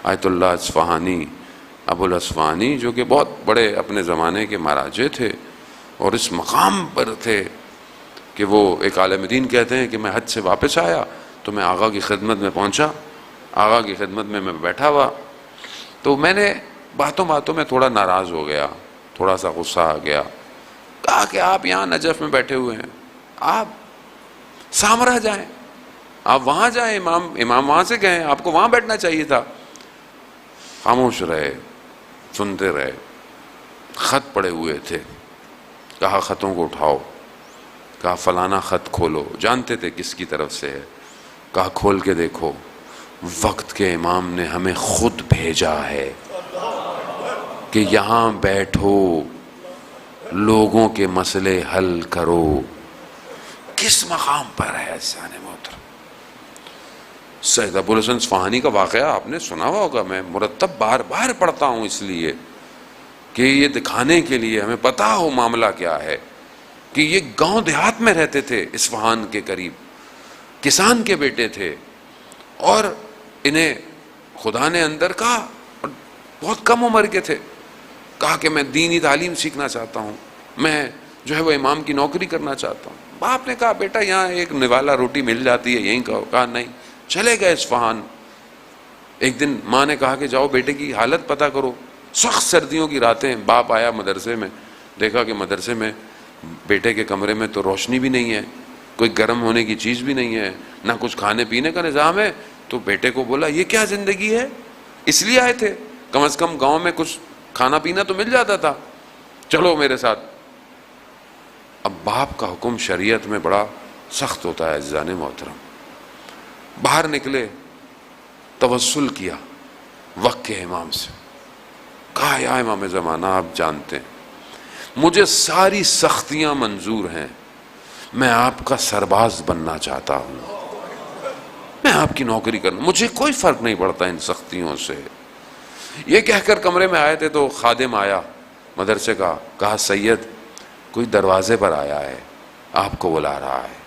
آیت اللہ اصفہانی، ابو الاصفہانی، جو کہ بہت بڑے اپنے زمانے کے مراجع تھے اور اس مقام پر تھے کہ وہ ایک عالم دین کہتے ہیں کہ میں حج سے واپس آیا تو میں آقا کی خدمت میں پہنچا، آقا کی خدمت میں بیٹھا ہوا، تو میں نے باتوں باتوں میں تھوڑا ناراض ہو گیا، تھوڑا سا غصہ آ گیا، کہا کہ آپ یہاں نجف میں بیٹھے ہوئے ہیں، آپ سامرا جائیں، آپ وہاں جائیں، امام وہاں سے گئے، آپ کو وہاں بیٹھنا چاہیے تھا۔ خاموش رہے، سنتے رہے، خط پڑے ہوئے تھے، کہا خطوں کو اٹھاؤ، کہا فلانا خط کھولو، جانتے تھے کس کی طرف سے ہے، کہا کھول کے دیکھو، وقت کے امام نے ہمیں خود بھیجا ہے کہ یہاں بیٹھو، لوگوں کے مسئلے حل کرو۔ کس مقام پر ہے عزیزان محترم؟ سید ابو الحسن اصفہانی کا واقعہ آپ نے سنا ہوا ہوگا، میں مرتب بار بار پڑھتا ہوں اس لیے کہ یہ دکھانے کے لیے ہمیں پتہ ہو معاملہ کیا ہے، کہ یہ گاؤں دیہات میں رہتے تھے، اصفہان کے قریب، کسان کے بیٹے تھے، اور انہیں خدا نے اندر کہا، بہت کم عمر کے تھے، کہا کہ میں دینی تعلیم سیکھنا چاہتا ہوں، میں جو ہے وہ امام کی نوکری کرنا چاہتا ہوں۔ باپ نے کہا بیٹا یہاں ایک نوالا روٹی مل جاتی ہے، یہیں کہو، کہا نہیں، چلے گئے اصفہان۔ ایک دن ماں نے کہا کہ جاؤ بیٹے کی حالت پتہ کرو، سخت سردیوں کی راتیں، باپ آیا مدرسے میں، دیکھا کہ مدرسے میں بیٹے کے کمرے میں تو روشنی بھی نہیں ہے، کوئی گرم ہونے کی چیز بھی نہیں ہے، نہ کچھ کھانے پینے کا نظام ہے، تو بیٹے کو بولا یہ کیا زندگی ہے؟ اس لیے آئے تھے، کم از کم گاؤں میں کچھ کھانا پینا تو مل جاتا تھا، چلو میرے ساتھ۔ اب باپ کا حکم شریعت میں بڑا سخت ہوتا ہے عزیزان محترم۔ باہر نکلے، توسل کیا وقت کے امام سے، کہا یا امام زمانہ آپ جانتے ہیں مجھے ساری سختیاں منظور ہیں، میں آپ کا سرباز بننا چاہتا ہوں، میں آپ کی نوکری کرنا، مجھے کوئی فرق نہیں پڑتا ان سختیوں سے۔ یہ کہہ کر کمرے میں آئے تھے تو خادم آیا مدرسے کا، کہا سید کوئی دروازے پر آیا ہے، آپ کو بلا رہا ہے۔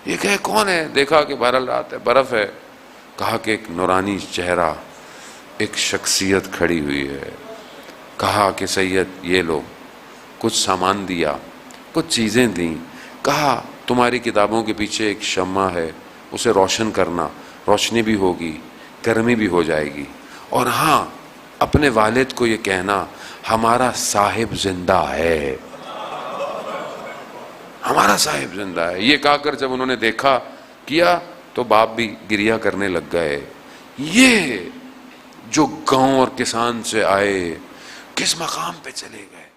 یہ کہے کون ہے؟ دیکھا کہ بہرحال رات ہے، برف ہے، کہا کہ ایک نورانی چہرہ، ایک شخصیت کھڑی ہوئی ہے، کہا کہ سید یہ لو، کچھ سامان دیا، کچھ چیزیں دیں، کہا تمہاری کتابوں کے پیچھے ایک شمع ہے، اسے روشن کرنا، روشنی بھی ہوگی، گرمی بھی ہو جائے گی، اور ہاں اپنے والد کو یہ کہنا ہمارا صاحب زندہ ہے، ہمارا صاحب زندہ ہے۔ یہ کہا کر جب انہوں نے دیکھا کیا تو باپ بھی گریہ کرنے لگ گئے۔ یہ جو گاؤں اور کسان سے آئے کس مقام پہ چلے گئے۔